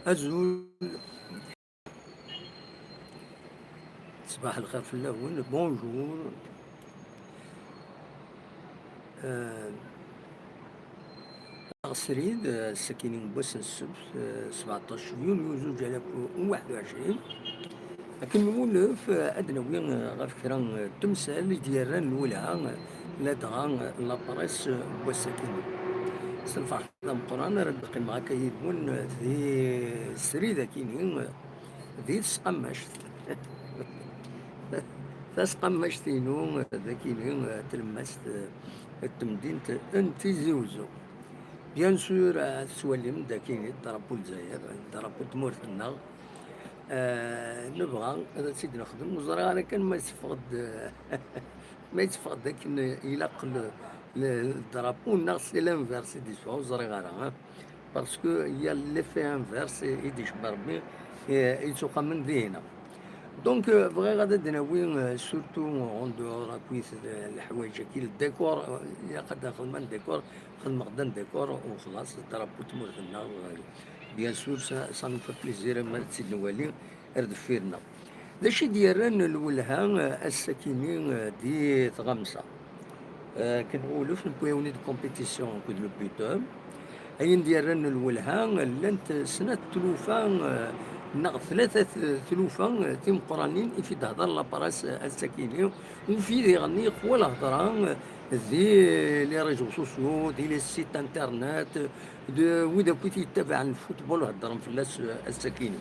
أزول. صباح الخير في الأول، بونجور. آه، سريد السكينين بوسن السبت 17 يونيو 2021. لكن نولف أدنوي غف كران تمثال ديالان الأولى لا دغان لابريس والسكين سلفا حتى مقران رد قيمة كيدون في سريدة كينين ذي تسقمشت تسقمشتينو ذاكينين تلمست التمدينة انتي زوزو. بيان سور تسولم داكين درابو الجزائر درابو تمورتنا. نبغى هذا سيدي نخدم وزرا انا كان ما يتفقد ما يتفقد ذاك يلاق الدرابو ناقص لانفيرس يدي سوا وزرا غارا باسكو هي لي في انفيرس يدي بربي يتوقع من ذهنا. دونك بغي غادا دناوي سورتو اون دور كويس الحوايج كي الديكور. يا قد خدمة ديكور خدمة غدا ديكور وخلاص ضربو تمورتنا. بيان سور سا نو فا بليزير ما تسيد نوالي ردفيرنا داشي ديالنا الولها الساكنين دي تغمسة. كنقولو في البويوني دو كومبيتيسيون كود لو بيتوم أين ديالنا الولها لانت سنة تلوفان ناغ ثلاثة ثلوفا تيم قرانين في تهضر لاباراس الساكيني وفي ذي غني قوى الهضران ذي لي ريزو سوسيو دي لي سيت انترنت وإذا كنت يتابع عن الفوتبول هضرهم في الناس الساكيني.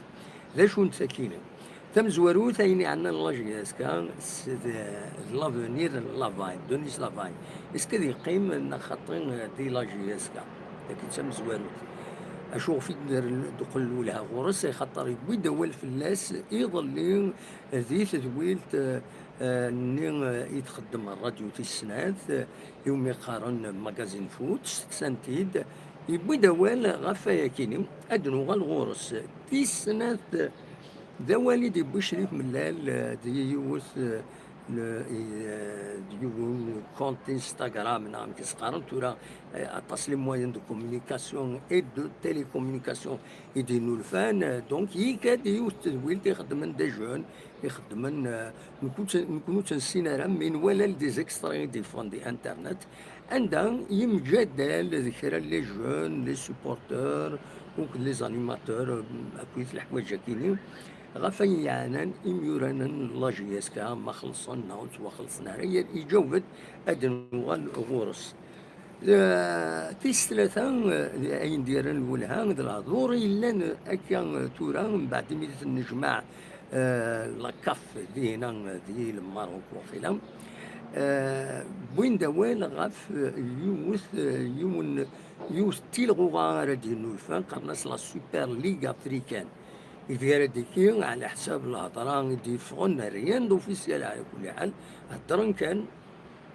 ذا شون ساكيني تم زوارو ثاني عندنا لاجياس كان لافونير لافاين دونيس لافاين اسكو ذي قيم خاطرين دي لاجياس كان لكن تم زوارو اشوف في دخل لها غرس خاطر يبوي دول فلاس يظل ذي تدويلت ني يتخدم الراديو في السنات يوم يقارن ماجازين فوت سنتيد يبوي دول غفايا كيني ادنو غالغورس في السنات ذا والدي بشريف ملال دي يوث ديون كونت انستغرام نعم كيسقارن تورا اطاس لي موين دو كومونيكاسيون اي دو تيليكومونيكاسيون يدينو الفان دونك يكاد يوث تدويل تيخدمن دي جون يخدمن نكونو تنسينا راه من ولا دي زيكسترا دي فون دي انترنت عندها يمجدل ذكرى لي جون لي سوبورتور وك لي زانيماتور اكويت الحوايج كاينين غفاين يعنان إميورانا لاجياس كا ما خلصنا وخلصنا هي يجود أدنوغال غورس. تيس ثلاثة أين ديران الولها الهضور إلا أكا تورا من بعد ميت النجمع لاكاف دينا دي الماروك وخيلا. بوين دوال غاف يوث تيلغوغا ديال الفان قرناس لا سوبر ليغ افريكان يدير ديكي على حساب الهضران دي فغن ريان دوفيسيال على كل حال. هضران كان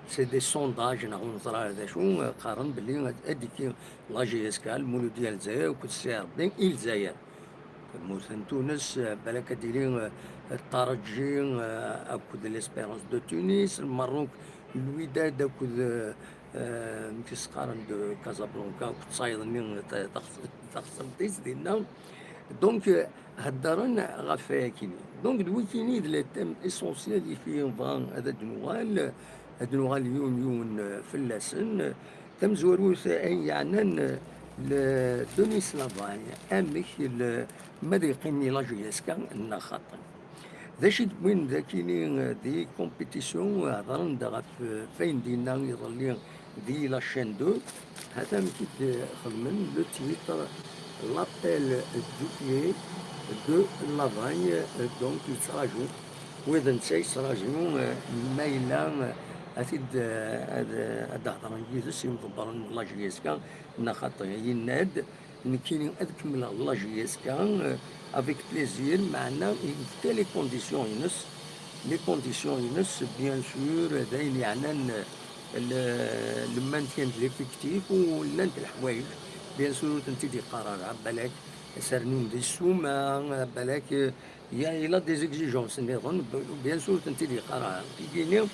سي دي سونداج نعاود نطرا هذا شو قارن بلي هذيك لا جي اس كال مولو ديال الجزائر وكنت سي ربي الجزائر مثلا تونس بالك ديري الترجي اكود ليسبيرونس دو تونس المغرب الوداد اكود كيسقارن دو كازابلانكا كنت صايد من تخصم تيس ديالنا. دونك هدرنا غفايا كيني دونك دويكيني دو تيم اسونسيال اللي فيه فان هذا دنوال هدنوغال يون فلاسن تم زوروث يعني لدوني سلافاي امك ماذا يقيني لاجياسكا النخاطن ذا شي وين ذاكيني دي كومبيتيسيون هضرن دا فين دينا يظلي دي لاشين دو هذا مكيد خدمن لو تيتر لابيل دوبيي دو لافاي دونك يتراجو وإذا نسى يتراجو مايلا أكيد هذا هضر انجليزي مضبر لاجياسكا نخاطر يناد نكيني أكمل لاجياسكا افيك بليزير معنا يفتى لي كونديسيون ينس لي كونديسيون ينس بيان سور داين يعني لو مانتيان دو ليفيكتيف ولانت الحوايج بيان سور تنتي قرار بالك سرنون دي السومه بالك يا إلا دي زيكزيجونس نظن بيان سور تنتي قرار كيجيني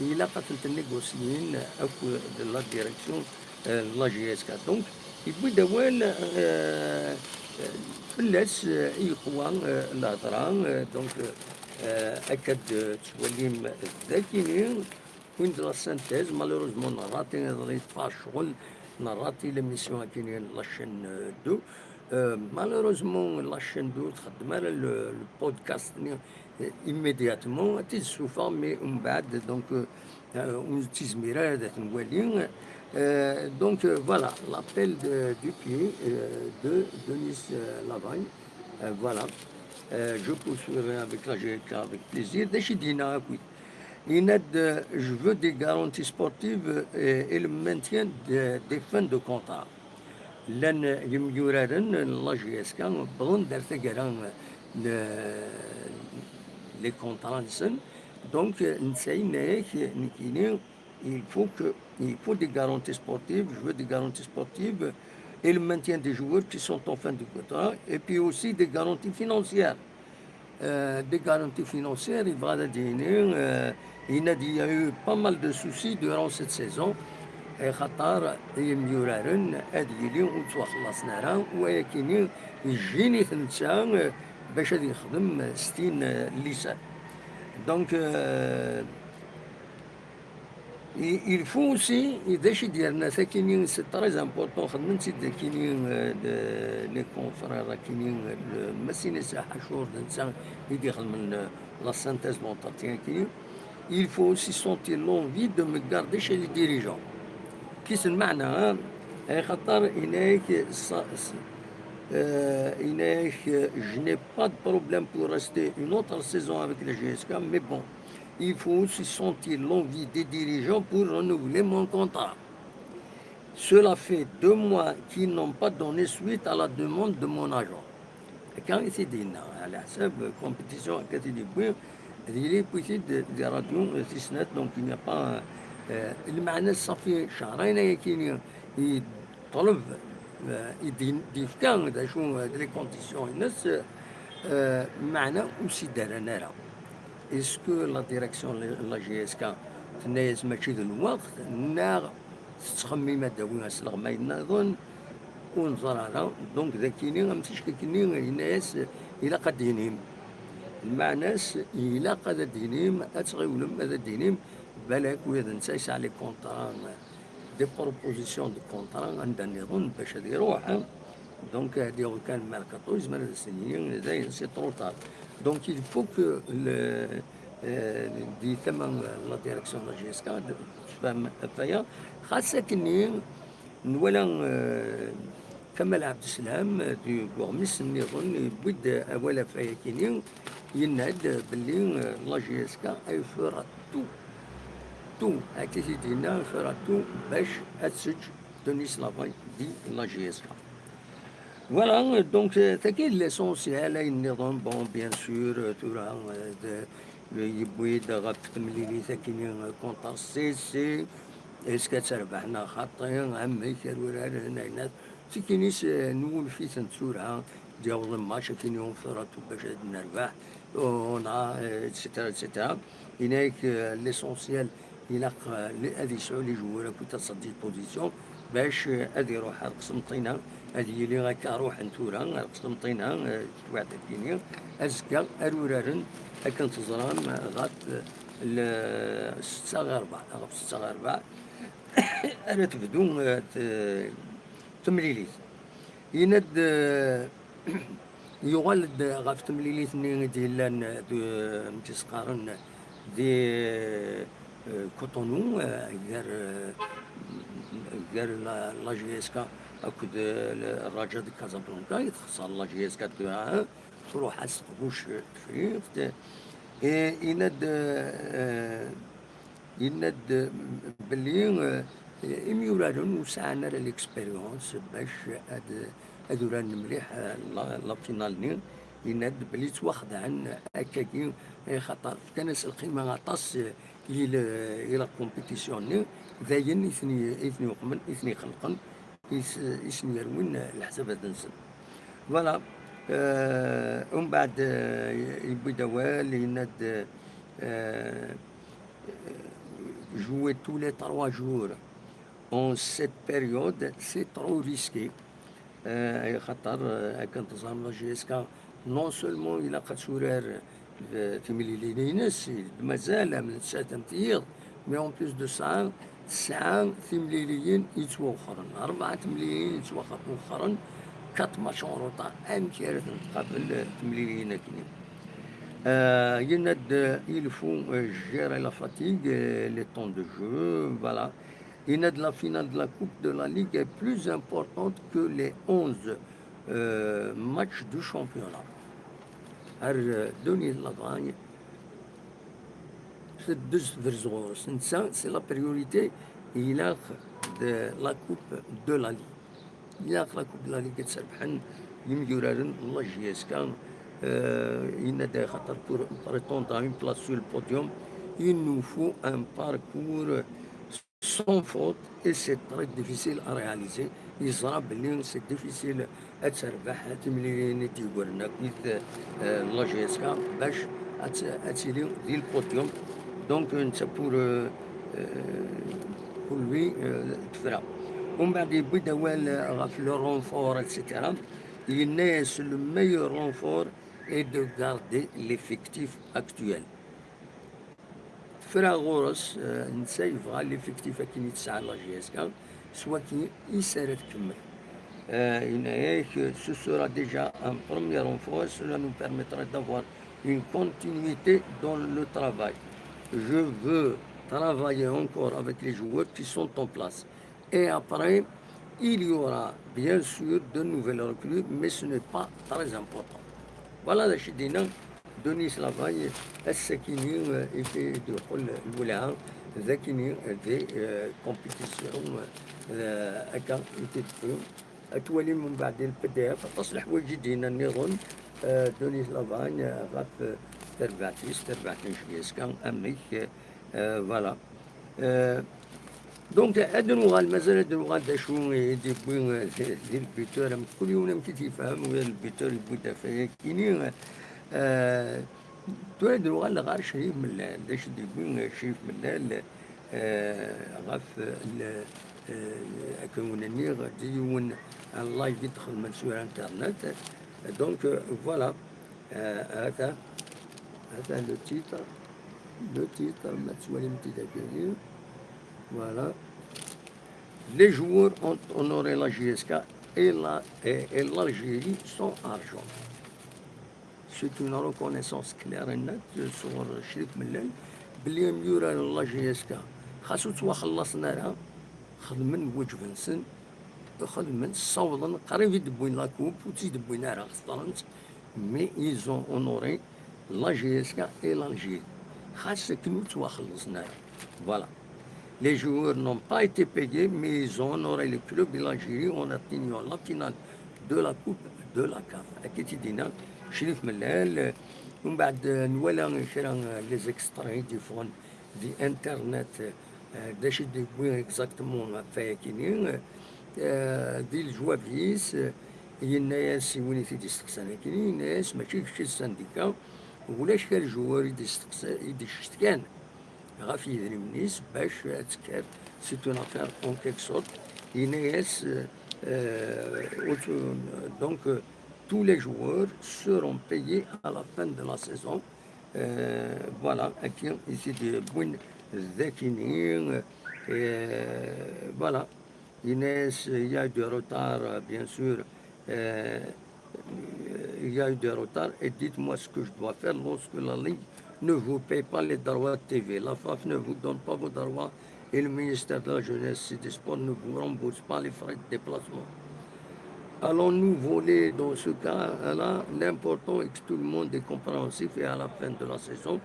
إلا قد تنيغوسيين أكو لا ديريكسيون لا جي اس كا دونك يبدا وين فلاس إخوان الهضرة دونك أكد توليم ذاكيين وين لا سانتيز مالوروزمون نراتي نضري طفى الشغل نراتي لميسيون كاينين لاشين دو مالوروزمون لاشين دو تخدم على البودكاست immédiatement sous forme mais من بعد دونك تيزميرا هذا نولي donc voilà l'appel du pied de Denis Lavagne voilà je poursuivrai avec la GK avec plaisir دينا أكيد je veux des garanties sportives et le maintien des fins de contrat لأن يميورارن لا جي اس كان بغن دارت كران لي كونطرا نسن دونك نسيناك نكيني il faut des garanties sportives, je veux des garanties sportives et le maintien des joueurs qui sont en fin de contrat et puis aussi des garanties financières. Des garanties financières, il y a eu pas mal de soucis durant cette saison. خطر يميورارن اديلي وتوخلصنا راه ولكن يجيني ثنتا باش غادي نخدم 60 لسان دونك il faut aussi إذا شي ديالنا كاينين سي تري امبورطون خدمتي كاينين لي كونفرير كاينين مسيني ساحه شهور نتا اللي يخدم لا سانتيز لونترتيان كاينين il faut aussi sentir l'envie de me garder chez les dirigeants كيس المعنى خاطر هناك je n'ai pas de problème pour rester une autre saison avec la GSK mais bon il faut aussi sentir l'envie des dirigeants pour renouveler mon contrat. Cela fait 2 mois qu'ils n'ont pas donné suite à la demande de mon agent. Quand il s'est dit, على حساب compétition académique, il est possible des radios donc il n'y a pas المعنى صافي شهرين كاين يطلب يديفكان دا شو لي كونديسيون الناس معنى وسي دارنا راه اسكو لا ديريكسيون لا جي اس كا تنايز ماشي ذو الوقت نا تخميمات داوينا سلغماي نظن ونظر على دونك ذاكيني غمتيش كاينين الناس الى قد دينيم المعناس الى قد دينيم اتغيولم هذا دينيم بالك ويذا نسايس على كونطران دي بروبوزيسيون دو كونطران عندنا نظن باش هادي يروح دونك هادي كان ماركاتو يزمر هاد السنين زي سي ترو طار دونك il faut que دي ثمن لا ديريكسيون لا جي اس كا تفهم فيا خاصة كني نولا كمال عبد السلام دي بورميس نظن بود اولا فيا كيني يناد باللي لا جي اس كا اي فورا تو هكا دينا فورا تو باش تسج دونيس لافاي دي لا جي اس كا Voilà, donc c'est l'essentiel, النظام bon bien sûr ترى يبوي ضغط ملي ساكنين كونطار سي اسكا تربحنا خاطين عمي كالورا هنا الناس سكينيس نقول في سنتورها ديال الماتش كاين فراتو باش نربح ونا اتسيتيرا اتسيتيرا هناك ليسونسيال الى هذه يسعوا لي جوار كنت تصدي البوزيسيون باش هذه يروح رقص مطينه هذه اللي غاكا روح نتورا رقص مطينه واحد كينيا ازكا ارورارن هكا تزران غات 6 غير 4 6 غير 4 انا تبدو تمليليت يند يغلد غاف تمليليت ني ديال متسقارن دي كوتونو غير لا جي اس كا اكد الرجاء دي كازابلانكا يتخصص لا جي اس كا تروح اسقوش تفريق يند باللي يميولارون وسعنا ليكسبيريونس باش هادو راه مليح لا فينال ني يند بلي تواخد عن هكاكي خاطر كناس القيمه غطاس الى كومبيتيسيون ني ذاين اثني يقمن اثني خلقن يسني يروين الحساب هذا نسن فوالا ومن بعد يبوي دوال يند jouer tous les 3 jours En cette période, c'est trop risqué. خاطر كان تظهر لا جي اس كا نون سولمون الا قد سورار تمليلينينس مازال من 9 تمثيل مي اون بليس دو سا 9 تمليليين يتوخرن 4 تمليليين يتوخرن 4 ماتش روطا امكانية تقابل تمليليين كاينين il faut gérer la fatigue, les temps de jeu, voilà. La finale de la Coupe de la Ligue est plus importante que les 11 matchs du championnat. Denis Lavagne, c'est c'est la priorité il a de la Coupe de la Ligue. Il a la Coupe de la Ligue de Serbhan, يمجرارن الله جيسكان il a des pour prétendre à une place sur le podium. Il nous faut un parcours sans faute et c'est très difficile à réaliser. يزرع باللي سي ديفيسيل تربح تملي تيقولنا كنيت لا جي اس كا باش تسيلي ديال البوديوم دونك انت بور لوي تفرا ومن بعد يبداو في لو رونفور اتسيتيرا الناس لو ميور رونفور اي دو غاردي ليفيكتيف اكتويل فرا غورس نسا يبغى ليفيكتيف كي يتسعى لا جي اس كا سوا كي يسار تكمل ce sera déjà un premier renfort, cela nous permettra d'avoir une continuité dans le travail. Je veux travailler encore avec les joueurs qui sont en place. Et après, il y aura bien sûr de nouvelles recrues, mais ce n'est pas très important. Voilà la Chidina, Denis Lavagne, السكيني في دخول الولاعة ذاكيني في كومبيتيسيون هكا يتدخلوا توالي من بعد البي دي اف تصلح وجدينا النظام دونيس لافاgne غاف تربعتيس تربعتين شويس كان امريك فوالا دونك هادو نوغال مازال هادو نوغال دا شو يديبوين ديال البيتور كل يوم كيتفهم ويا البيتور يبوي دافع كيني تولد نوغال غار شريف من داش يديبوين شريف من غاف كونني غادي يون اللايف يدخل من سور انترنت دونك فوالا هذا لو تيتر ما تسوالي متذكرين voilà les joueurs ont honoré la JSK et l'Algérie sans argent. C'est une reconnaissance claire et nette sur شريك ملل بلي ميورا لا JSK خاصو توا خلصنا لها خدمن وجبنسن خدمن صوضن قريب يدبوين لا كوب وتيدبوين على خسرانت مي ils ont honoré la JSK et l'Algérie خاصة كنو توا خلصنا voilà. Les joueurs n'ont pas été payés, mais ils ont honoré le club de l'Algérie en atteignant la finale de la Coupe de la CAF. أكيد شريف ملال ومن بعد نولى شرا لي زيكستراي دي فون دي انترنت داش يديبوين اكزاكتومون فايكينين دي الجوابيس هي الناس وين في ديستقسان كاينين الناس ماشي كشي السانديكا ولاش كان الجوار يديشتكان غاف يدري منيس باش تكاد سي اون افير اون كيك سورت الناس دونك tous les joueurs seront payés à la fin de la saison. Voilà, ici des bons Zekinin. Voilà, Inès, il y a eu du retard, bien sûr. Il y a eu du retard. Et dites-moi ce que je dois faire lorsque la Ligue ne vous paye pas les droits de TV. La FAF ne vous donne pas vos droits et le ministère de la Jeunesse et des Sports ne vous rembourse pas les frais de déplacement. Allons-nous voler dans ce cas-là? L'important est que tout le monde est compréhensif et à la fin de la saison,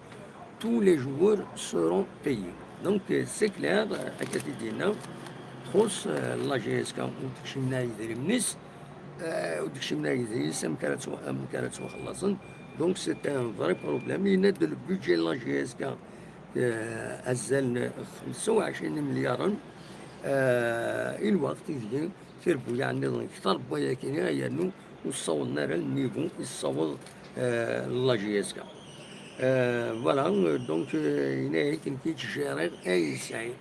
tous les joueurs seront payés. Donc c'est clair, à Katidina, خص لا جي اس كا وداكشي منا يدير الناس وداكشي منا يدير كانت خلصن دونك سي ان فري بروبليم يناد البيدجي لا جي اس كا ازال 25 مليارا الوقت يجي تربو يعني اكثر بويا كاين يعني وصلنا للنيفو يصور لا جي اس كا فوالا دونك هنا كاين كيتجيري اي سعي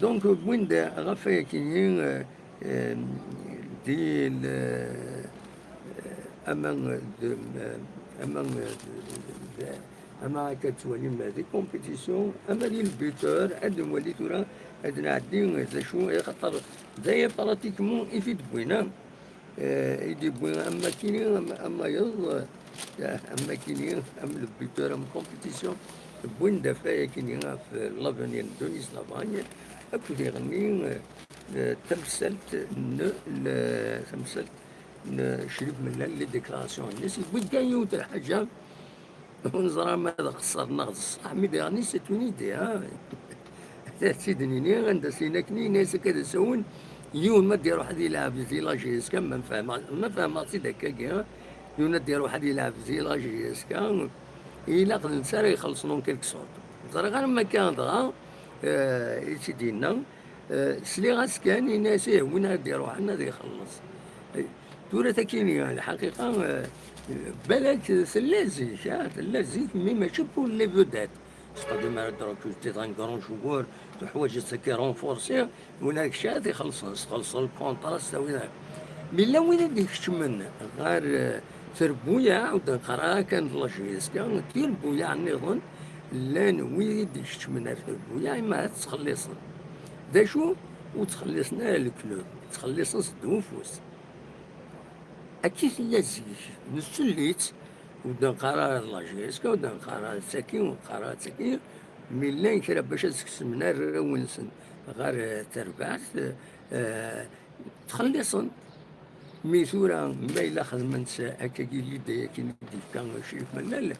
دونك وين غافا كاينين دي اما اما اما كتولي دي كومبيتيسيون اما ديال البيتور عاد نولي تورا عاد نعدي شو خاطر داير براتيكمون يفيد بوينا يدي بوينا اما كاينين اما يض اما كاينين اما البيتور اما كومبيتيسيون بوين دافا كاينين في لافونير دونيس لافاني اكو يغني تمثلت تمثلت شريف من لي ديكلاراسيون الناس بغيت كاع يوت الحاجه ونزرى ماذا خسرنا الصح مي ديرني سي اون ايدي ها سيدني غندا سيناكني ناس كذا سون يوم ما دير واحد يلعب زي لاجيسكا ما فاهم سي داكا يوم دير واحد يلعب زي لاجيسكا إلا قد نساري يخلصنون كيلك صوت زرا غير ما كان دغا سيدينا سلي غاس كان يناسيه وين غادي يروح لنا غادي يخلص تورا تاكيني الحقيقة بالك ثلاثي ثلاثي مي ماشي بور لي فودات ستادي ما دروك تي ان كرون جوور حوايج تسكي رونفورسي وين الشات يخلص الكونطرا ساوي مي لا وين غادي يكتمن غير تربويا عاود نقرا كانت لاجيسكا كاين بويا النظام لان وين يكتمن تربويا ما تخلص دا شو وتخلصنا الكلوب تخلصنا الدوفوس أكيد لازم نسليت ودا نقرا لاجيسكا ودا نقرا ساكين ونقرا ساكين من لين كرا باش تكسمنا الرونسن غير تربعت تخلصن ميثورا ما إلا خدمت هكا كي دايا كي ندي كان شريف من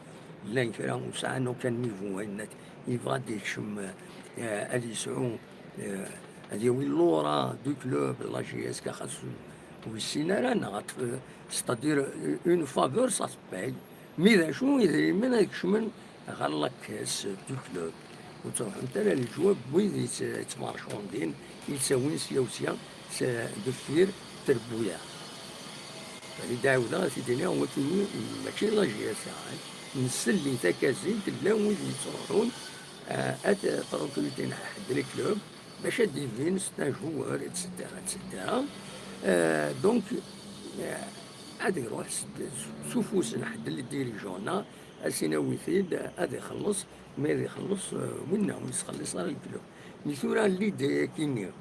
لين كرا وساعة كان نيفو هناك يفغادي يكشم هادي يسعو هادي وين لورا دو كلوب لاجيسكا خاصو والسينارة نغط ستادير اون فافور سا سباي مي ذا شو إذا من يكشمن غير كاس دو كلوب وتروح نتا الجواب وين يتمارشوندين يتساوين سيا دفير تربويا يعني داودا سيدنا هو كيني ماشي لاجيسكا نسلي تاكازي تلا وين يتروحون تروكلتين حد الكلوب باش ديفين ستا جوار اتسيتيرا اتسيتيرا دونك غادي يروح سوفوس لحد اللي ديريجونا اسيناوي ثيد غادي يخلص ما غادي يخلص وين يخلص راه الكلوب مي ثورا اللي كاينين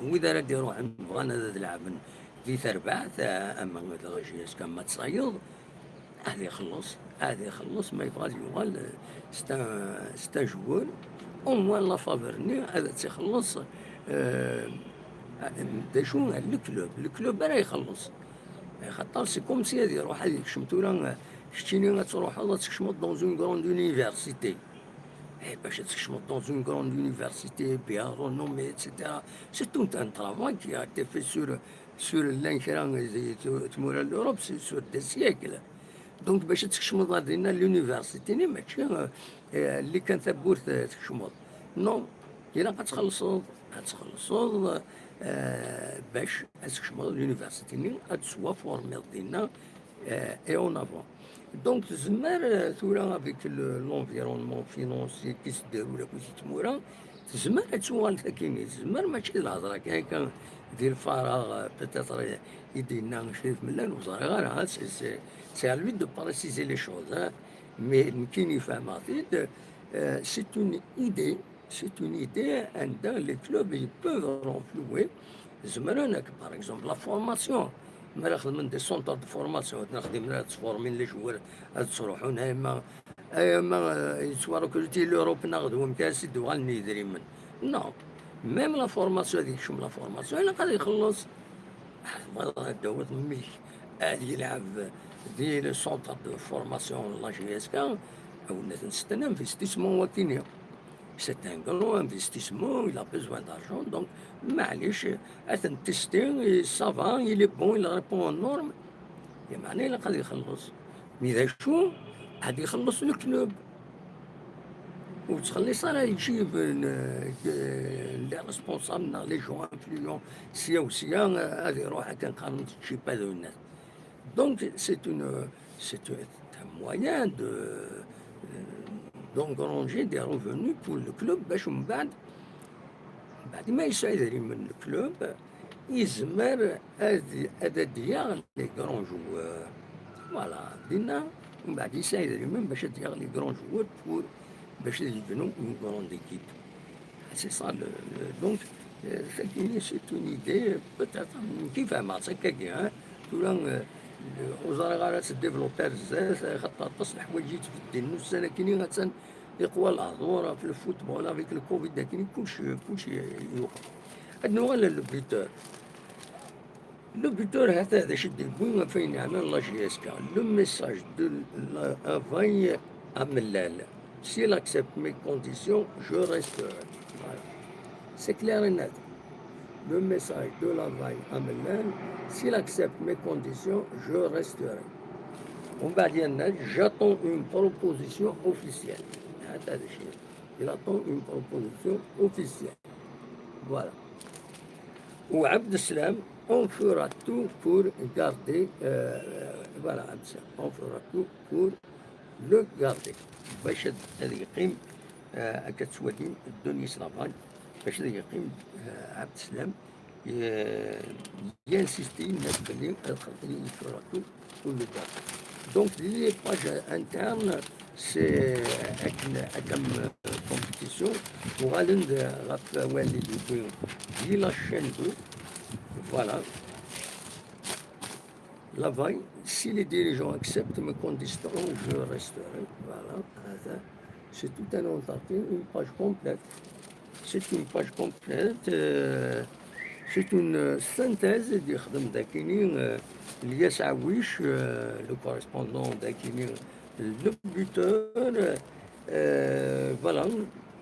واذا راه يروح بغانا نلعب في تربعت اما غادي كما تصايد هذا يخلص ما يبغى يوغال ستا جوار او موان لا فافرني هذا تيخلص دا شو الكلوب راه يخلص خاطر سي كوم سي هادي يروح هاديك شمتو شتيني تروح تكشمط دون اون كروند يونيفرسيتي باش تكشمط دون اون كروند يونيفرسيتي بها رونومي اتسيتيرا سي تو ان ترافاي كي ا تي في سور لانكران تمورا لوروب سي سور دي سيكل دونك باش تكشمط غادينا لونيفرسيتي ماشي اللي كان ثبوت تكشمط نو إلا غتخلصو باش تكشمط لونيفرسيتي غتسوا فورمير ديالنا اي اون افون دونك تزمر ثورا افيك لونفيرونمون فينونسي كي تديرو ولا كي تمورا تزمر تسوال كاينين تزمر ماشي الهضره كان ديال الفراغ بيتيتر يدينا شريف من الوزاره غير سي على lui de préciser les choses مي كاين يفهمها سي اون ايدي c'est une idée and dans les clubs ils peuvent renflouer زمرانك par exemple la formation ما خدمنا دي سونتر دو فورماسيون نخدم تفورمين لي جوار تروحون اما يتوارو كلتي لوروب ناخذهم كاسي دوغال نيدري من نو ميم لا فورماسيون هذيك شوم لا فورماسيون الا قادر يخلص دوت ميك غادي يلعب دي لي سونتر دو فورماسيون لا جي اس كا او نستنى انفستيسمون وكينيا c'est un gros investissement, il a besoin d'argent, donc معليش تستي ça va, il est bon, il répond aux normes يعني إلا قادر يخلص إذا شو غادي يخلص الكلوب وتخلص راه يجيب لي ريسبونسابل لي جون انفلونون سيا وسيا غادي يروح كنقارن تجيب هذو الناس دونك سي ان موان d'engranger des revenus pour le club باش من بعد ما يسيري من الكلوب يزمر هذا ديال لي كرون جوار فوالا دينا ومن بعد يسيري من باش ديال لي كرون جوار بور باش يبنوا اون كروند ايكيب سي سا دونك c'est une idée peut-être كيف ما هكاكي تورا وزاره غادا تديفلوبي بزاف خاطر تصلح حوايج في الدين نص سنه كاينين غاتسن يقوى العذور في الفوتبول افيك الكوفيد كاين كلشي يوقف عندنا غير لو بوتور هذا شد البوين فين يعمل لا جي اس كا لو ميساج دو افاي املال سي لاكسبت مي كونديسيون جو ريست سي كلير et net. Le message de la vaille à Melun, s'il accepte mes conditions, je resterai. On va dire net, j'attends une proposition officielle. Il attend une proposition officielle. Voilà. Ou Abdeslam, on fera tout pour garder. Voilà, Abdeslam, on fera tout pour le garder. باش يقيم كتسوادين الدنيا سلافان باش يقيم عبد السلام ينسيستي الناس بلي الخطري يفرطوا كل دار دونك لي باج انترن سي كم كومبيتيسيون وغالند غاف والد يكون دي لا شين دو فوالا la vaille, si les dirigeants acceptent mes conditions, je resterai. Voilà, c'est tout un entretien, une page complète. C'est une page complète, c'est une synthèse de Khdam Dakini, Lias Awish, le correspondant Dakini, le buteur. Voilà,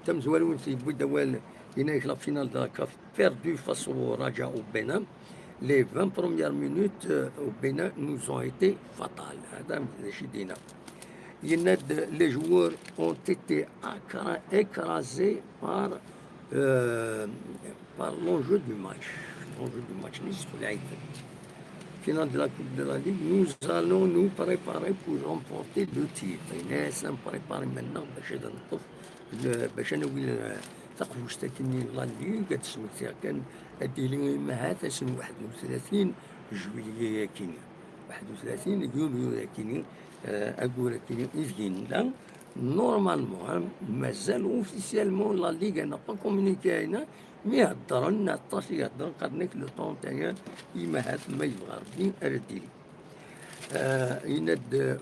Tam Zoualoun, c'est Bouddawel, il a la finale de la CAF perdue face au Raja au Bénin. Les 20 premières minutes au Bénin nous ont été fatales. Les joueurs ont été écrasés par l'enjeu du match. L'enjeu du match, finale de la Coupe de la Ligue, nous allons nous préparer pour remporter le titre. On se prépare maintenant باش تقوش تاكني لا ليغ كتسميتها كان هادي لي مهات اسم 31 جويلية كاينين 31 يوليو كاينين اكورا كاينين إذن نورمالمون مازال اوفيسيالمون لا ليغ انا با كومونيكي هنا مي هضر لنا الطاش يهضر قدناك لو طون تاعي مهات ما يبغى ربي ارديلي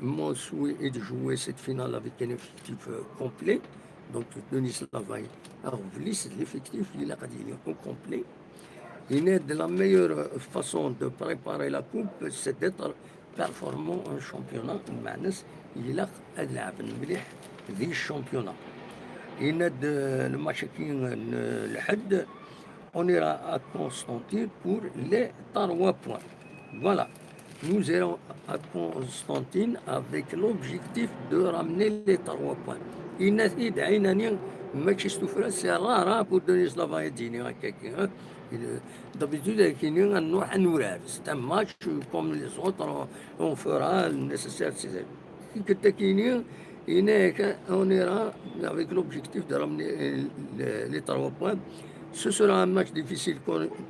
mon souhait est de jouer cette finale avec un effectif complet. Donc, Denis Lavaille a rempli l'effectif, il a dit au complet. La meilleure façon de préparer la coupe, c'est d'être performant en championnat. Il a des championnats. Le match qui le Had, on ira à Constantine pour les 3 points. Voilà. Nous irons à Constantine avec l'objectif de ramener les 3 points. C'est rare pour donner la vaille à quelqu'un. D'habitude, c'est un match comme les autres, on fera le nécessaire. On ira avec l'objectif de ramener les 3 points. Ce sera un match difficile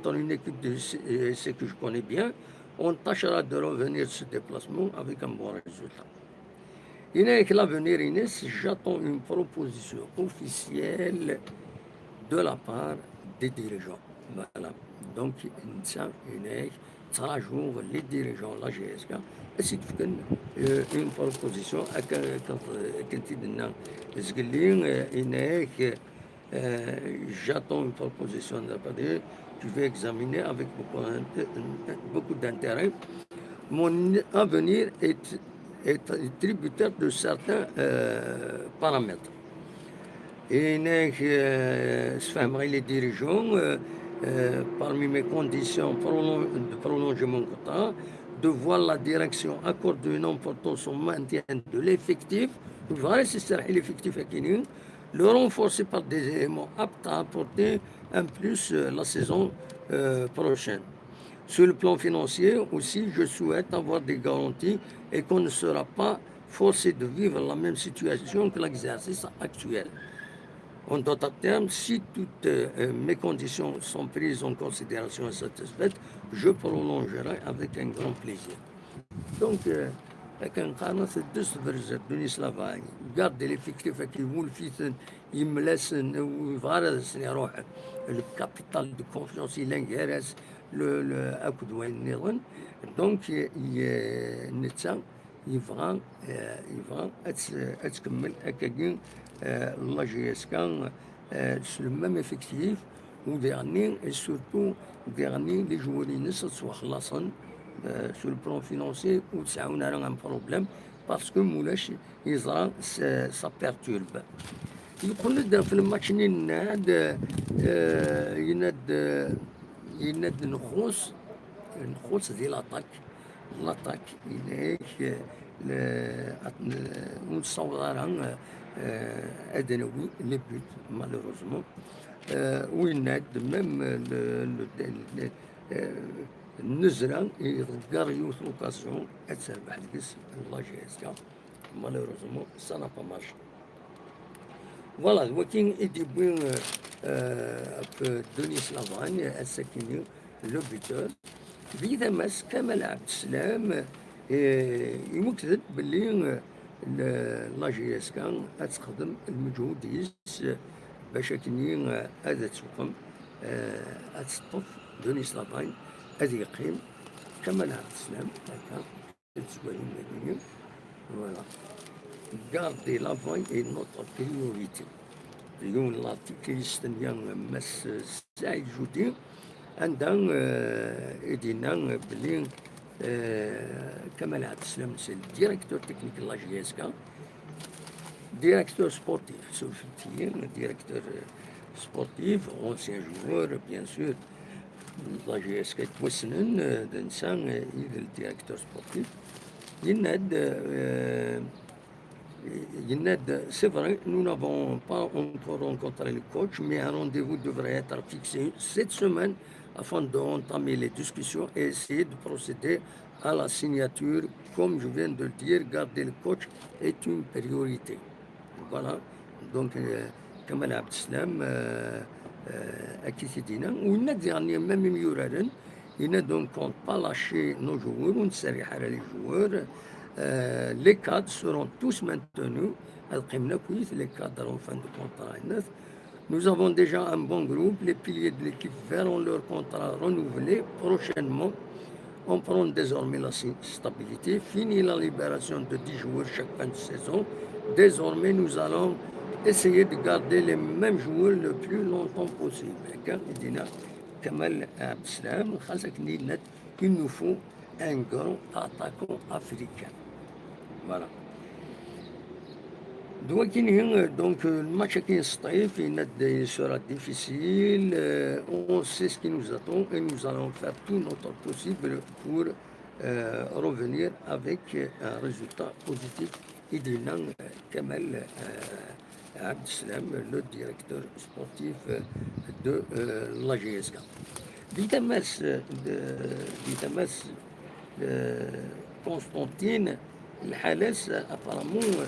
dans une équipe de ce que je connais bien. On tâchera de revenir de ce déplacement avec un bon résultat. Avec l'avenir, Inès, j'attends une proposition officielle de la part des dirigeants. Voilà. Donc, ça jour les dirigeants de la GSK, c'est une proposition j'attends une proposition de la part des je vais examiner avec beaucoup d'intérêt. Mon avenir est tributaire de certains paramètres. Et les dirigeants, parmi mes conditions de prolonger mon quota, de voir la direction accorder une importance au maintien de l'effectif, l'effectif le renforcer par des éléments aptes à apporter un plus la saison prochaine. Sur le plan financier aussi, je souhaite avoir des garanties et qu'on ne sera pas forcés de vivre la même situation que l'exercice actuel. En d'autres termes, si toutes mes conditions sont prises en considération et satisfaites, je prolongerai avec un grand plaisir. Donc, كنقارن تدس برز دوني سلافاي قاد لي فيكتيف كي ولفيتن يملاسن وفارس يروح الكابيتال دو كونفيونس الى نكارس لو اكد وين نظن دونك نتا يبغى تكمل هكاكين لا جي اس كان سو ميم افكتيف وديرني سورتو ديرني لي جواري نص سوا خلاصن sur le plan financier ou ça on a un problème parce que مولاش يزرع ça perturbe. يقول لك في الماتش يناد يناد نخوص ديال لاطاك يناك ونصورها ادنوي لي بوت مالوروزمون ويناد ميم النزرة يغار يوث لوكاسيون اتسربح الكس الله جايزكا مالوروزمون سا نا با مارش فوالا ولكن يدي بوين دونيس لافاني الساكيني لو بيتور بيدا ماس كمال عبد السلام يمكن باللي لا جي اس كان تخدم المجهود ديس باش كني هذا تسوقم تسطف دونيس لافاني هذه يقيم كمال عبد السلام هكا تسوالي مدنيا فوالا garder l'avant est notre priorité. اليوم الارتيكليستنيا مس سعيد جودي عندها ايدينا بلي كمال عبد السلام سي الديريكتور تكنيك لا جي اس كا ديريكتور سبورتيف سولفتيين ديريكتور سبورتيف اونسيان جوور بيان سور لا جي اس كا توسنن انسان يدير الديريكتور سبورتيف يناد c'est vrai, nous n'avons pas encore rencontré le coach, mais un rendez-vous devrait être fixé cette semaine afin d'entamer les discussions et essayer de procéder à la signature. Comme je viens de le dire, garder le coach est une priorité. Voilà, donc Kamal Abdeslam à Kissidina, où il a dernier même Muraren, il ne donc compte pas lâcher nos joueurs, on ne sert à les joueurs. Les cadres seront tous maintenus. Les cadres en fin de contrat. Nous avons déjà un bon groupe. Les piliers de l'équipe verront leur contrat renouvelé prochainement. On prend désormais la stabilité. Fini la libération de 10 joueurs chaque fin de saison. Désormais, nous allons essayer de garder les mêmes joueurs le plus longtemps possible. Kamal Abdeslam, il nous faut un grand attaquant africain. Voilà. Donc le match qui est sera difficile. On sait ce qui nous attend et nous allons faire tout notre possible pour revenir avec un résultat positif. Il dit Kamal Abdeslam, le directeur sportif de la GSK. Vitamas قسطنطين الحالات ابارامون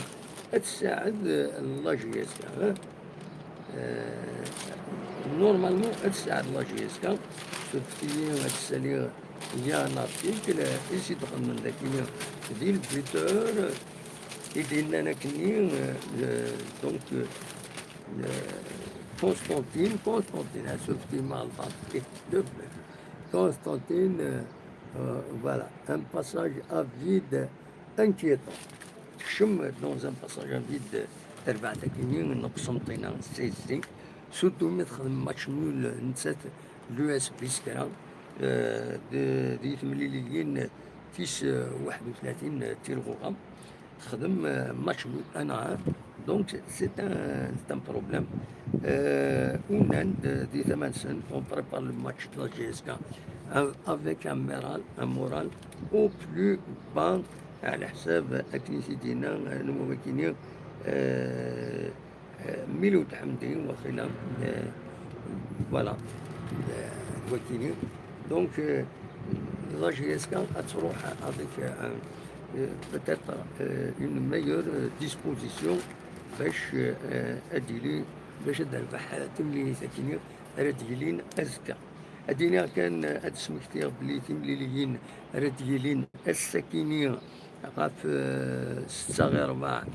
تساعد لا جي اس كا نورمالمون تساعد لا جي اس كا سوفتي تسالي يا ان ارتيكل يزيد دخل من ذاك ديال البيتور يدير لنا كني دونك Constantine, سوفتي مع الباسكت Constantine. Voilà, un passage à vide inquiétant. Chemin dans un passage à vide, surtout mettre un match nul, l'US بيسكرا دي 8 تيس 31 تير غوغام خدم ماتش نول انا عام دونك سي ان بروبليم ونند دي 8 سن اون بريبار لو ماتش دو لا جي اس كا avec un moral au plus bas على حساب أكنيسي دينا الممكنين ميلود حمدي وخلاف فوالا الوكيلين دونك لا جي اس كا تروح avec peut-être une meilleure disposition باش اديلي باش الربح تمليني ساكنين راه ازكى ادينا كان هاد سمكتي بلي تمليليين راه الساكنين غاف 6 غير 4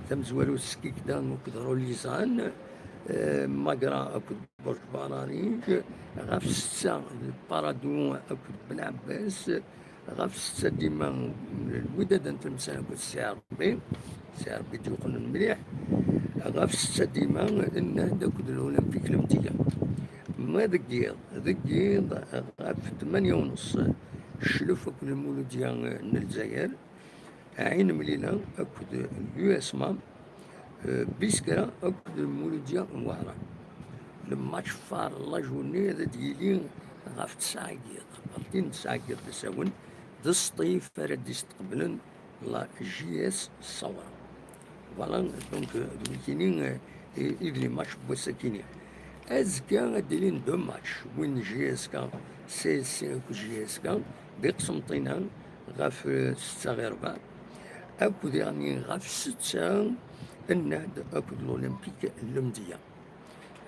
تمزوالو السكيك دان وكدرو ليزان ماكرا اكد برج بارانيج غاف 6 البارادون اكد بن عباس غاف 6 ديما الوداد انت المسان اكد سي ربي تيوقن مليح غاف 6 ديما انه داك الاولمبيك المتيه ما دقيض غاف 8:30 الشلوف اكد المولوديه الجزائر عين مليله اكد اليو اس مان بيسكرا اكد المولوديه وهران الماتش فار لا جورني هذا ديالي غاف 9 قيض 9 قيض تساون د الصيف راه يستقبلن لا جي اس الصوره فوالا دونك كاينين إذن ماتش بوساكيني ازكا دايرين 2 ماتش وين جي اس كا سي سي جي اس كا بقسمطينه غاف 6 غير 4 اكو يعني غاف 6 النهد اكو الاولمبيك المديه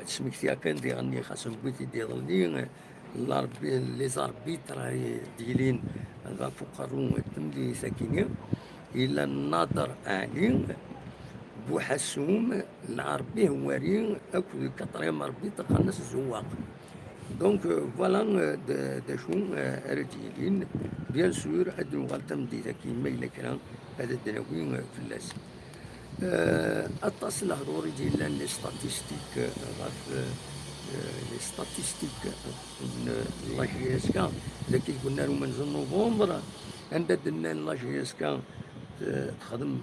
سميتها كان ديالني خاصهم بغيتي ديالني لي زاربيتر ديالين غاف قارون تمدي ساكنين الى الناظر علي بوحسوم العربي هواري اكو الكطريم ربي تقنص الزواق دونك فوالا دا شو رجيلين بيان سور ادو غالتم ديتا كيما الا كان هذا الدناوين في اللاس اتصل هضوري ديال لي ستاتيستيك غاف لي ستاتيستيك لا جي اس كا الا كي قلنا لهم من نوفمبر عندنا درنا لا جي اس كا تخدم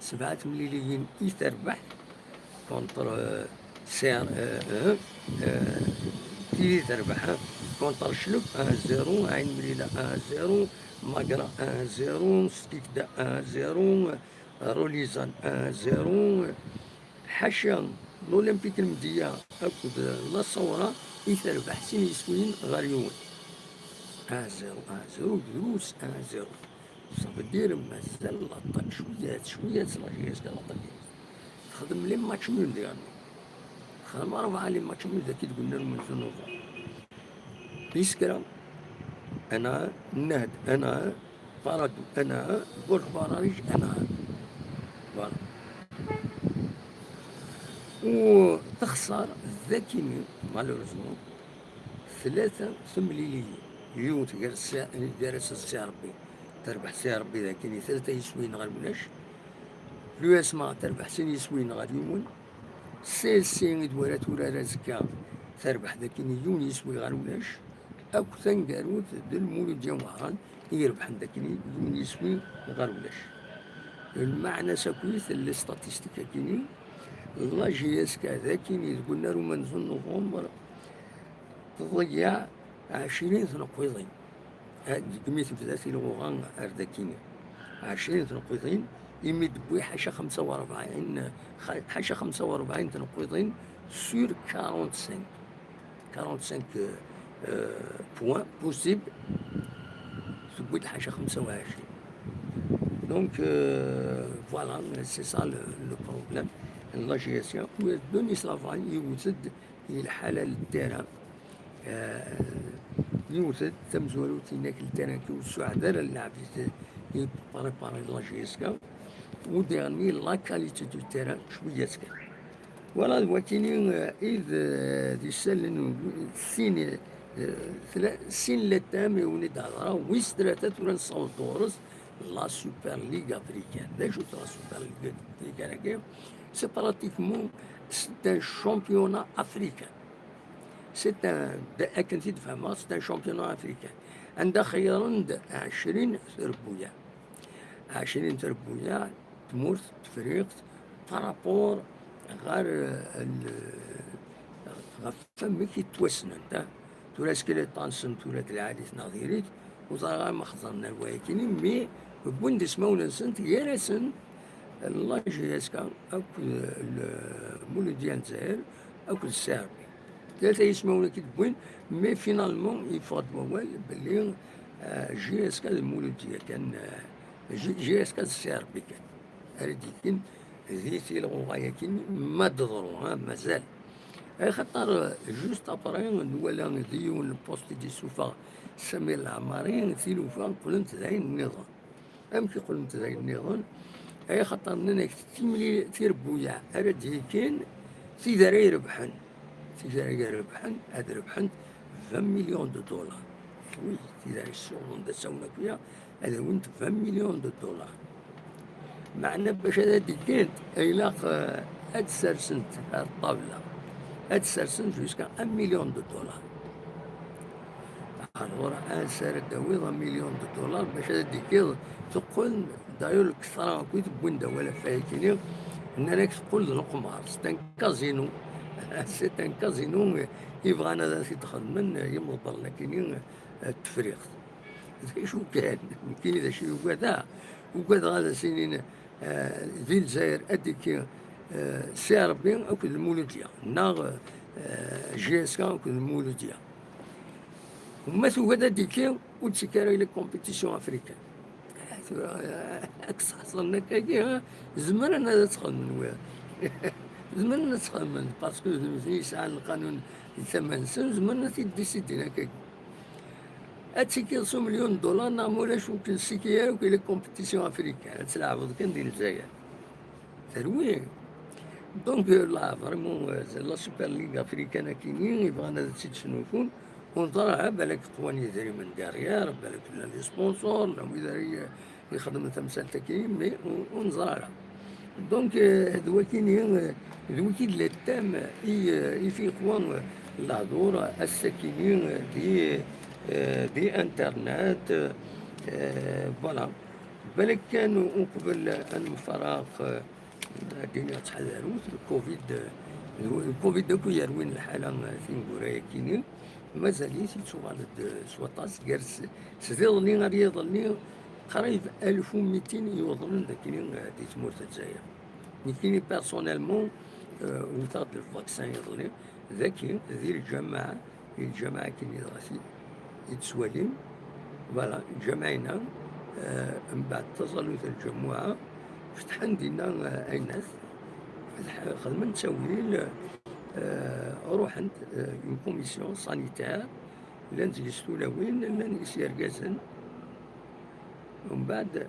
7 مليليين تربح كونتر سي ار كي تربح كونتر شلوب 1-0 عين مليله 1-0 ماكرا 1-0 ستيكدا 1-0 روليزان 1-0 حاشا الاولمبيك المديه اكد لا صوره يتربح سين يسوين غير يوم 1-0 دروس 1-0 صافي دير مازال لاطاك شويه لاجياس لاطاك تخدم لي ماتش نول ديالنا خدم 4 لي ماتش نول كي قلنا لهم من نوفمبر بيسكرا انا النهد انا بارادو انا برج باراريج انا فوالا وتخسر ذاكيني مالوريزمون 3 ثمليليين يوت جالس السي ربي تربح سي ربي ذاكيني 3 يسوين غير ولاش لو اسما تربح سين يسوين غير يومن سي دوالات ولا رازكا تربح ذاكيني يون يسوي غير ولاش اكو ثنقاروت ديال المولود ديال وهران يربح ذاكيني يون يسوي غير ولاش المعنى ساكويت لي ستاتيستيكا كيني لا جي اس كا ذاكيني قلنا له من نوفمبر تضيع 20 تنقيضين كمية ثلاثين لغة أردكيني 20 تنقيضين يمد بوي حاشا 45 تنقيضين سور 45 بوان بوسيبل تبوي حاشا 25 دونك فوالا سي سا لو بروبليم لا جيستيون دونيس لافان يوجد الحالة للتيران يوجد تمزولو تيناك التيران كيوسعو عدال اللعب يباري لا جيسكا وديرني لا كاليتي دو تيران شوية سكا ولا وكاينين إذ دي سالن سين لتام يولد هضرا ويستراتات ولا نصوت دورس لا سوبر ليغ افريكان لا شو لا سوبر ليغ افريكان سي براتيكمون سي ان شامبيونا افريكان سي ان كنتي تفهمها سي ان شامبيونا افريكان عندها خيارا 20 تربويا 20 تربويا تمورت تفريقت بارابور غير فما كي توسن انت تولاس كي طانسن تولات العاديث نظيريت وزرغا ما خزرنا الواكيني مي بوندس مونسنت يرسن الله يسكا اكو المولود ديال الجزائر اكو السربي ثلاثه يسمونا كي تبوين مي فينالمون يفضلوا باللي جي اسكا المولود ديال كان جي اس كان السير بك أرديكين ذيتي الغاية كين ما تضروا مازال. أي خاطر جوست ابري ولا ديون البوست دي سوفا سمير العماري تيلوفا قلنت ذاي النظام أمشي قلنت ذاي النظام. أي خاطر نك تيملي تيربويا أرد كين تيداري ربحن تيداري ربحن هاد ربحن 20 مليون دولار. وي تيداري الشغل دا سونا فيها هذا وانت 20 مليون دولار. معنا باش هذا كانت إلاق هاد سرسنت هاد الطاولة هاد سرسنت جوسكا 1 مليون دولار. الوغ ان سارد داويض 1 مليون دولار باش هذا كيض تقول داير الكثرة كويت بويندا ولا فايتيني انك تقول القمار سيت ان كازينو سيت ان كازينو يبغى انا تدخل من يمضر لكن التفريغ شو كان كاين اذا شي وكذا وكذا هذا سنين ذي الجزائر اديك سي ربي اكل المولوديه ناغ جي اس كا اكل المولوديه وما هذا ديكي وتسكر لي كومبيتيسيون افريكان اكس حصلنا كاكي زمان انا ندخل من وين زمان ندخل من باسكو يسعى القانون 8 سنين زمان تيديسيدينا كاكي هادشي 100 مليون دولار نعمولاش يمكن السيكيا وكاين لي كومبيتيسيون افريكان تلعبوا كان ديال الجزائر ترويج. دونك لا فريمون لا سوبر ليغ افريكان كاينين يبغانا هادشي شنو يكون ونطلعها بالك قوان يدري من داريار بالك ولا لي سبونسور ولا يدري يخدم تمثال تكريم ونزرعها. دونك هذو كاينين هذو كاين لا تام يفيقوا الهضور الساكنين دي انترنت فوالا. بالك كانوا قبل المفارق الدنيا تحذروت الكوفيد داك يروين الحاله في نقول كاينين مازال يتشغل سواطاس جالس سيظني غادي يظني قريب 1200 يوظنون كاينين دي تمور الجزائر. كاينين بيرسونيلمون وثاق الفاكسان يظني ذاكي ذي الجماعه كاين راسي يتسوالين فوالا جمعنا من بعد تصلوا الجمعه فتح عندنا ايناس خدمنا تسويل روح عند اون كوميسيون سانيتير لا نجلسو لا وين لا نسير كازن ومن بعد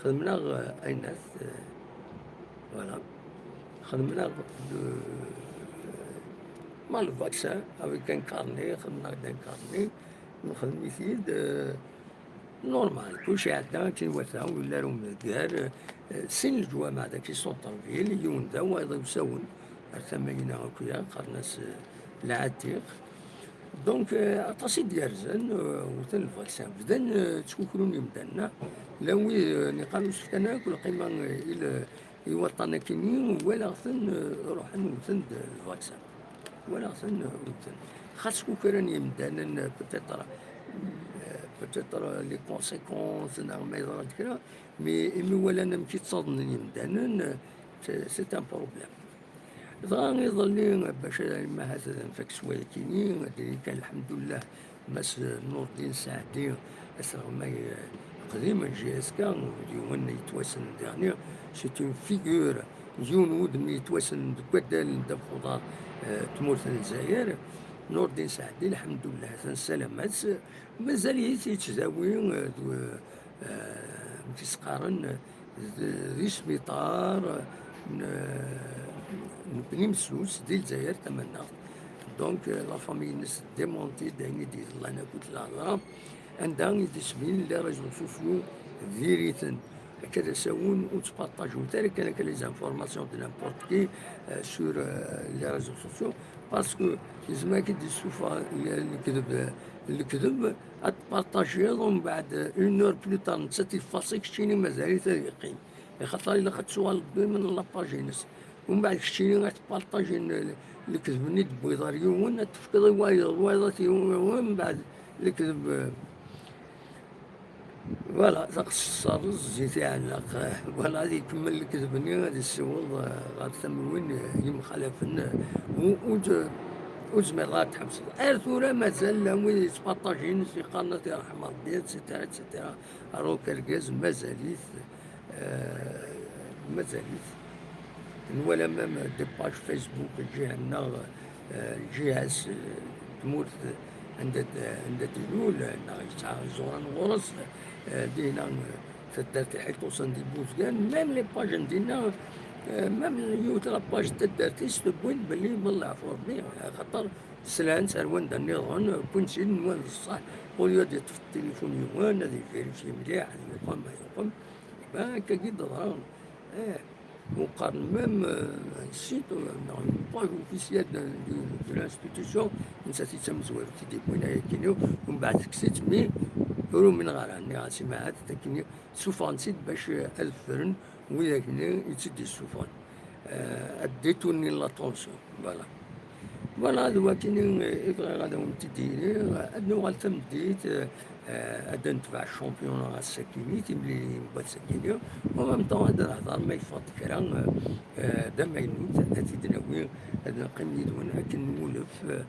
خدمنا ايناس فوالا خدمنا مال الفاكسان افيك ان كارني خدمنا دان كارني نخدم يزيد نورمال كلشي عندنا تنوثاو ولا راهم دار سن الجوامع داك سونطر فيل يوندا ويساون ثمانين هكايا قرناس العتيق. دونك عطاسي ديارزن وثن الفاكسان بدان تشكرون يمدانا لاوي نقالو سفتنا كل قيمة إلى يوطنا كينين ولا غثن روح نوثن الفاكسان ولا غثن نوثن خاص كوكران يمدانا peut-être les conséquences ما يضرب كذا مي ولا نمشي تصدن يمدانا c'est un problème. ضراني يظلين باش ما هذا نفك شويه كاينين كان الحمد لله مس نور الدين سعدي اسرع ما قديما جي اس كا ديوان يتواسن ديرنيير سيت اون فيغور جون ود مي يتواسن بكدال دا خضار تمور الجزائر نور الدين سعدي الحمد لله سلامات مازال يتزاوي تيسقارن ذي سبيطار بني مسوس ديال الجزائر تمنى. دونك لا فامي ناس ديمونتي دايني ديال الله انا قلت الهضره عندها يدسمين لي ريزو سوسيو فيريتن كذا ساون وتبارطاجو تالي كان لي زانفورماسيون دو نامبورت كي سور لي ريزو سوسيو باسكو لازم كي دي سوفا الكذب تبارطاجيه ومن بعد اون اور بلو تار نتا تيفاسيك شتيني مازال يقيم خاطر الا خدت سؤال من لاباجينس ومن بعد كشتيني غتبارطاجي الكذب نيت بويضاريون تفقد الوايضات ومن بعد الكذب فوالا تقصر الزيت يعنق فوالا غادي يكمل الكذبني غادي السوض غادي ثم وين يمخالفن وزمير راه تحبس ثورة مازال وين يتبارطاجين في قناة يرحم ربي اتسيتيرا اتسيتيرا روك الكاز مازاليت آه، مازاليت ولا مام دي باج فيسبوك تجي عندنا جهاز تموت عند ديلول تاع زوران غرس دينا تدارت حيت توصل دي بوزكان ميم لي باج ندينا ميم اليوت لاباج تدارتيش تبوين بلي من العفو ربي خاطر سلان سروان دا نيضان كون شي نوان الصح وليا ديت في التليفون يوان هذا يفيريفي مليح هذا يقوم ما يقوم هكا كي ضران وقارن ميم السيت une page officielle de l'institution نساتي تمزوار تيدي بوينا كينيو ومن بعد كسيت مي يقولوا من غير اني غاسي معاد تاكني سوفان سيت باش الفرن ويا كني يتسدي السوفان اديتوني لاتونسيون فوالا فوالا دلوقتي يبغي غادا ونتديني ادنو غالتمديت هذا نتبع الشامبيون غا الساكيني تيملي بغا تساكيني ومام طون هذا الهضر ما يفوت كرا دا ما ينوت هذا تيدناوي هذا نقيم يدون لكن نولف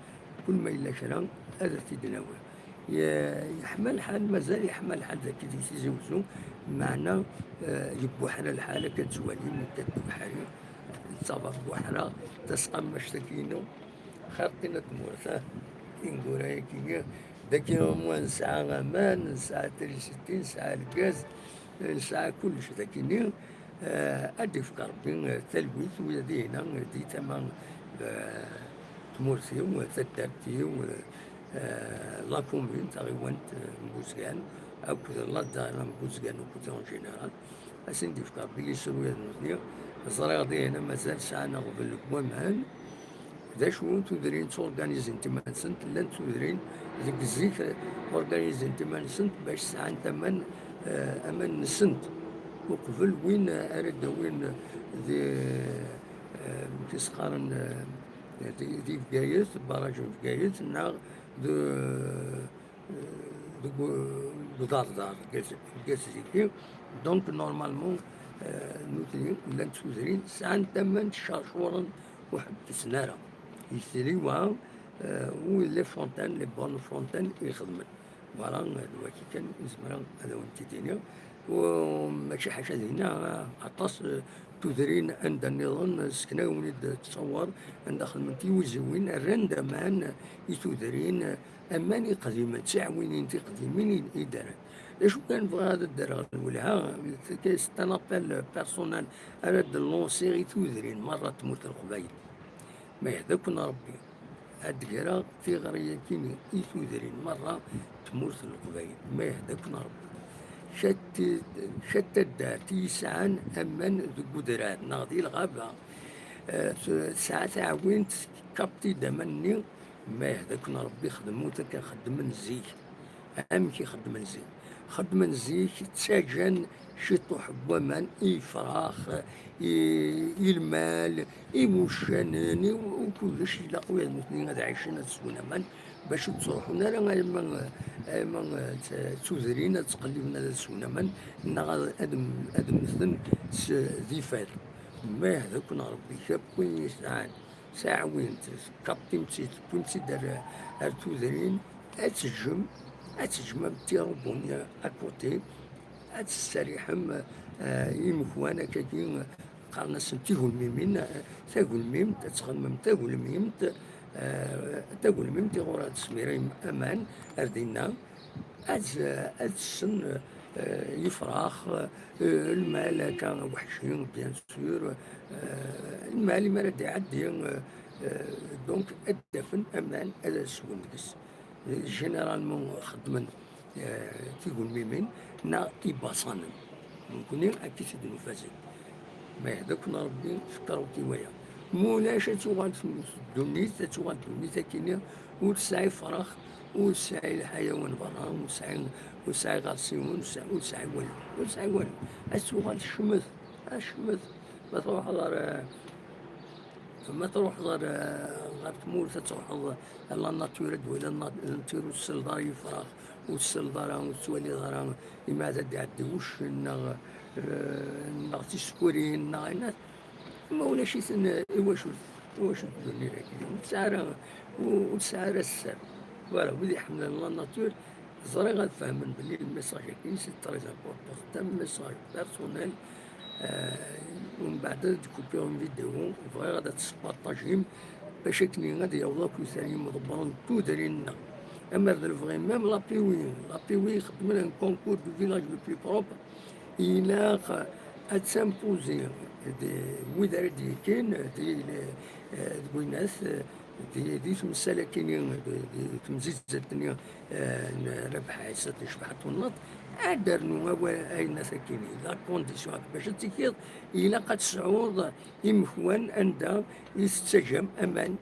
كل ما إلا كرا هذا تيدناوي يحمل الحال مازال يحمل الحال ذاك اللي تيزوزو معنا يبوحنا الحالة كتزوالي من كتبوحنا تصابر بوحنا تسقى مشتكينو خاطينا تمورثه نقول هيك داك يوم نسعى غمان نسعى تريستين نسعى الغاز نسعى كلشي داكيني ادي في ربي تلويث ويدي هنا دي تمام تمورثي وتدارتي لا كومون تاع غيوانت مبوزكان او كذا لا دار مبوزكان وكذا اون جينيرال اسندي في ربي يسرو يدني الزريغ دي هنا مازال ساعنا قبل الكوامان ذا شو تدرين تورغانيزي انت ما نسنت لان تدرين ذيك الزيك اورغانيزي انت ما نسنت باش ساعة تمن امان نسنت وقبل وين ارد وين ذي كيسقارن دي بقايت براج بقايت ناغ دو دو دار كازيكي دونك نورمالمون نوتي لان تدرين ساعة تمن شاشورا واحد السنارة يشتري وها ولي فونتان لي بون فونتان يخدمن فوالا دلوقتي كان زمرا هذا وانت دينيا وماشي حاجه لينا عطاس تدرين عند النظام سكنا ونيد تصور عند خدمتي وزوين الرندا مان يتدرين اماني قديمه تعاونين قديمين اداره شو كان بغا هذا الدرا الولها ستانابيل بيرسونال انا لونسيغي تدرين مره تموت القبايل ما يهداكن ربي الدقيرة في غرية كيني يثودرين مرة تموت القبايل ما يهداكن ربي شتى الدار تيسعان أمان ذو قدرات ناضي الغابة ساعة عوينت كابتي دمني ما يهداكن ربي خدموتك خدم نزيك أمكي خدم نزيك خدم نزيك تساجن شطو حبومان فراخ المال موشانين وكل شيء لاقويا المثنين هذا عايشين تسونا من باش تروحونا راه ما تسوذرين تقلبنا تسونا من ادم مثل ذي فات ما هذاك ربي شاب وين يسعان ساعة وين كابتن كنت دار ارتوذرين اتسجم تيروبونيا اكوتي اتستريحم يمكوانا كاين قالنا سنتيهو الميمين تاقو الميم تتخمم تاقو الميم تاقو الميم تيغورا تسميرين امان اردينا السن يفراخ المال كان وحشين بيان سور المال ما راه يعدي دونك الدفن امان هذا السوندس جينيرالمون خدمن كيقول ميمين نا إباصانا ممكن أكيد نفازي ما يهداك ربي فكروا كيوايا مولاش تغال دونيت تغال دونيت كينيا وتسعي فراخ وتسعي الحيوان برا وتسعي غاسيون وتسعي والو أتغال الشمث ما تروح غير ما تروح غير تمول تروح لا ناتور ولا ناتور السلدار يفراغ والسلدار وتولي ضرا لما تعدي وش تسكورين ما ولا شي واش الدنيا كي سعر وتسعى السر. فوالا ولي حمل لا ناتور زري غتفهمن بلي الميساج كاين سي تري امبورطون، ميساج بيرسونيل. ومن بعد تكوبيهم فيديو فغي غادا تسبارطاجيهم باش كني غادي يوضاك وثاني مضبرون تودرينا. اما الفغي ميم لابيوي خدم لها كونكور دو فيلاج لو بلو بروبر الى اتسامبوزي دي ودار كاين دي ويناس دي تمثال كاينين تمزيزة الدنيا ربح عيسى شبحت والنط دارنو اي ناس كاينين لا كونديسيون باش تكيض الى قد تسعود يمكوان عندها يستجم امان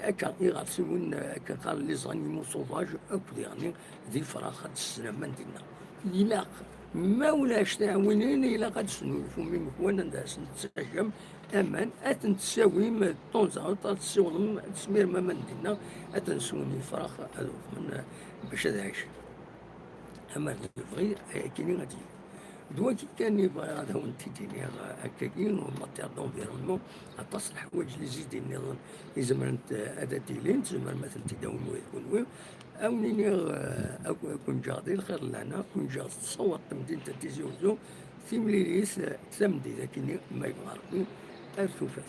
هكا يغرسون هكا قال لي زانيمو سوفاج اكو يعني ذي فراخ هاد السلامة ديالنا إلا ما ولاش تعاونين إلا قد سنولفو من مكوانا نداس نتسجم أمان أتنتساوي طونزا تساوي تسمير ما من دينا أتنسوني الفراخ هذوك من باش تعيش. أما الفغي كاينين غادي دوا كي كان يبغي هذا هو نتيجيني هكاكين وماتير دونفيرونمون عطاس الحوايج اللي زيدين نظن يزمر هذا ديلين تزمر مثلا تداوم ويكون أونيني أكون جاضي الخير لنا كون جاض تصور تمدين تتيزي وزو في مليليس تمدي ذاكيني ما يبغى ربي أرثوفات.